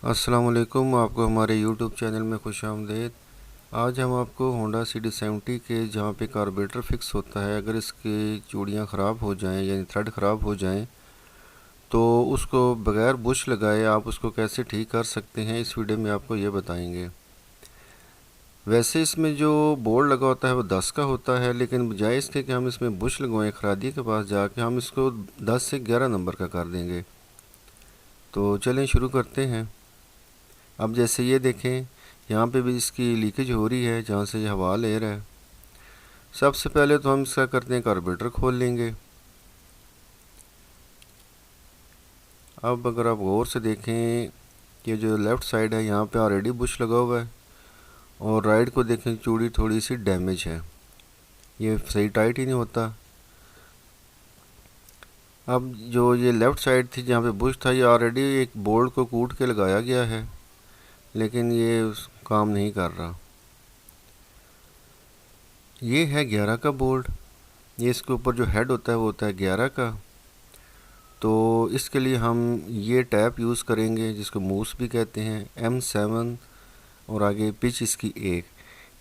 अस्सलाम वालेकुम, आपको हमारे यूट्यूब चैनल में खुशामदीद। आज हम आपको होंडा CD70 के जहाँ पे कार्बोरेटर फिक्स होता है, अगर इसकी चूड़ियाँ ख़राब हो जाएं यानी थ्रेड ख़राब हो जाएं तो उसको बग़ैर बुश लगाए आप उसको कैसे ठीक कर सकते हैं, इस वीडियो में आपको ये बताएंगे। वैसे इसमें जो बोर्ड लगा होता है वो 10 का होता है, लेकिन बजाय इसके कि हम इसमें बुश लगवाएं खरादी के पास जाके, हम इसको 10 से 11 नंबर का कर देंगे। तो चलें शुरू करते हैं। अब जैसे ये देखें, यहाँ पे भी इसकी लीकेज हो रही है जहाँ से ये हवा ले रहा है। सबसे पहले तो हम इसका करते हैं, कार्बोरेटर खोल लेंगे। अब अगर आप गौर से देखें कि जो लेफ़्ट साइड है यहाँ पे ऑलरेडी बुश लगा हुआ है, और राइट को देखें चूड़ी थोड़ी सी डैमेज है, ये सही टाइट ही नहीं होता। अब जो ये लेफ़्ट साइड थी जहाँ पे बुश था, ये ऑलरेडी एक बोल्ट को कूट के लगाया गया है, लेकिन ये काम नहीं कर रहा। ये है 11 का बोल्ट। ये इसके ऊपर जो हेड होता है वो होता है 11 का। तो इसके लिए हम ये टैप यूज़ करेंगे जिसको मूस भी कहते हैं, M7, और आगे पिच इसकी 1।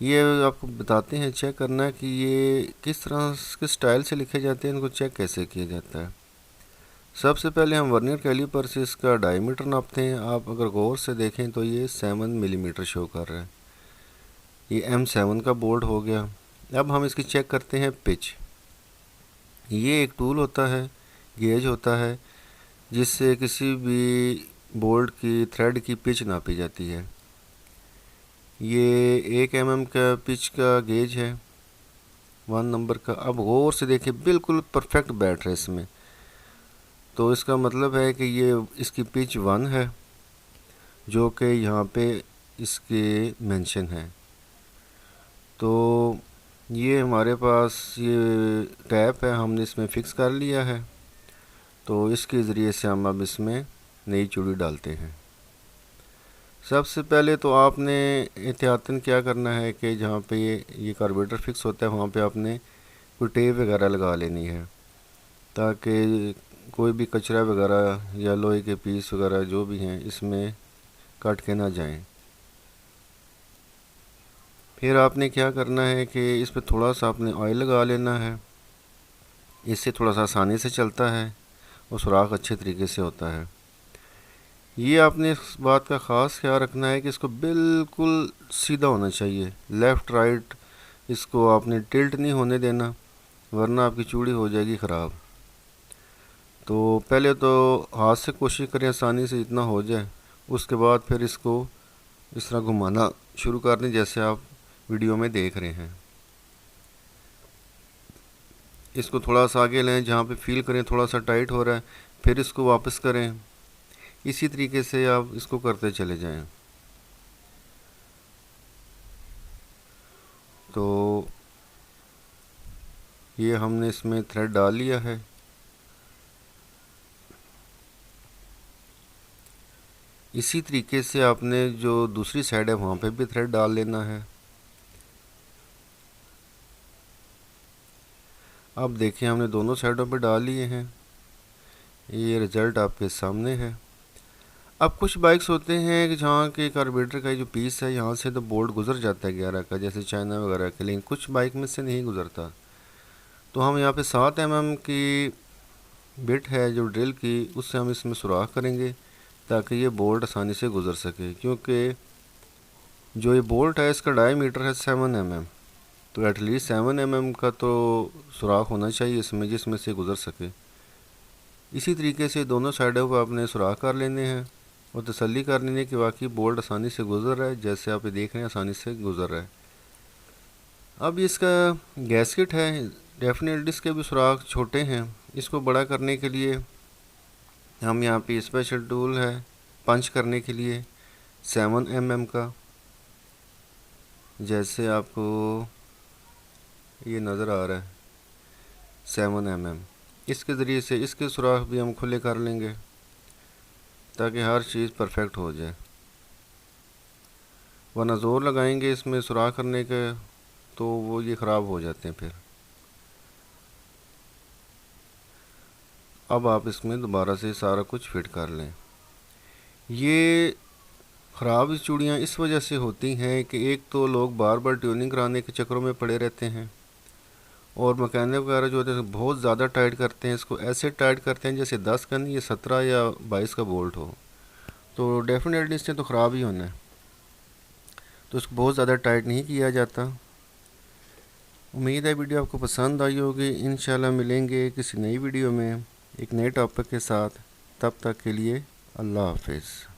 ये आपको बताते हैं, चेक करना है कि ये किस तरह किस स्टाइल से लिखे जाते हैं, इनको चेक कैसे किया जाता है। सबसे पहले हम वर्नियर कैलिपर से इसका डायमीटर नापते हैं। आप अगर गौर से देखें तो ये 7 मिलीमीटर शो कर रहा है। ये M7 का बोल्ट हो गया। अब हम इसकी चेक करते हैं पिच। ये एक टूल होता है, गेज होता है, जिससे किसी भी बोल्ट की थ्रेड की पिच नापी जाती है। ये 1 mm का पिच का गेज है, 1 नंबर का। अब गौर से देखिए, बिल्कुल परफेक्ट बैठ रहा है इसमें। तो इसका मतलब है कि ये इसकी पिच 1 है, जो कि यहाँ पे इसके मेंशन है। तो ये हमारे पास ये टैप है, हमने इसमें फ़िक्स कर लिया है। तो इसके ज़रिए से हम अब इसमें नई चूड़ी डालते हैं। सबसे पहले तो आपने एहतियातन क्या करना है कि जहाँ पे ये कार्बोरेटर फिक्स होता है वहाँ पे आपने कोई टेप वगैरह लगा लेनी है, ताकि कोई भी कचरा वगैरह या लोहे के पीस वगैरह जो भी हैं इसमें कट के ना जाएं। फिर आपने क्या करना है कि इस पर थोड़ा सा आपने ऑयल लगा लेना है, इससे थोड़ा सा आसानी से चलता है और सुराख अच्छे तरीके से होता है। ये आपने इस बात का ख़ास ख्याल रखना है कि इसको बिल्कुल सीधा होना चाहिए, लेफ़्ट राइट इसको आपने टिल्ट नहीं होने देना, वरना आपकी चूड़ी हो जाएगी ख़राब। तो पहले तो हाथ से कोशिश करें आसानी से इतना हो जाए, उसके बाद फिर इसको इस तरह घुमाना शुरू कर दें जैसे आप वीडियो में देख रहे हैं। इसको थोड़ा सा आगे लें, जहाँ पे फील करें थोड़ा सा टाइट हो रहा है, फिर इसको वापस करें। इसी तरीके से आप इसको करते चले जाएं। तो ये हमने इसमें थ्रेड डाल लिया है। इसी तरीके से आपने जो दूसरी साइड है वहाँ पे भी थ्रेड डाल लेना है। अब देखिए, हमने दोनों साइडों पे डाल लिए हैं। ये रिज़ल्ट आपके सामने है। अब कुछ बाइक्स होते हैं कि जहाँ के कार्बोरेटर का जो पीस है यहाँ से तो बोल्ट गुजर जाता है 11 का, जैसे चाइना वगैरह के, लेकिन कुछ बाइक में से नहीं गुजरता। तो हम यहाँ पे 7 mm की बिट है जो ड्रिल की, उससे हम इसमें सुराख करेंगे ताकि ये बोल्ट आसानी से गुजर सके। क्योंकि जो ये बोल्ट है इसका डायमीटर है 7 mm, तो एटलीस्ट 7 mm का तो सुराख होना चाहिए इसमें, जिसमें से गुज़र सके। इसी तरीके से दोनों साइडों पर आपने सुराख कर लेने हैं और तसल्ली कर लेनी है कि वाकई बोल्ट आसानी से गुज़र रहा है, जैसे आप ये देख रहे हैं आसानी से गुज़र रहा है। अब इसका गैसकेट है, डेफिनेटली इसके भी सुराख छोटे हैं। इसको बड़ा करने के लिए हम यहाँ पे स्पेशल टूल है पंच करने के लिए 7 mm का, जैसे आपको ये नज़र आ रहा है 7 mm। इसके ज़रिए से इसके सुराख भी हम खुले कर लेंगे ताकि हर चीज़ परफेक्ट हो जाए, वरना ज़ोर लगाएंगे इसमें सुराख करने के तो वो ये ख़राब हो जाते हैं फिर। अब आप इसमें दोबारा से सारा कुछ फिट कर लें। ये ख़राब चूड़ियाँ इस वजह से होती हैं कि एक तो लोग बार बार ट्यूनिंग कराने के चक्करों में पड़े रहते हैं, और मकैनिक वगैरह जो होते हैं बहुत ज़्यादा टाइट करते हैं, इसको ऐसे टाइट करते हैं जैसे 10 का नहीं, ये 17 या 22 का बोल्ट हो। तो डेफिनेटली इसने तो ख़राब ही होना है, तो इसको बहुत ज़्यादा टाइट नहीं किया जाता। उम्मीद है वीडियो आपको पसंद आई होगी। इंशाल्लाह मिलेंगे किसी नई वीडियो में एक नए टॉपिक के साथ। तब तक के लिए अल्लाह हाफिज़।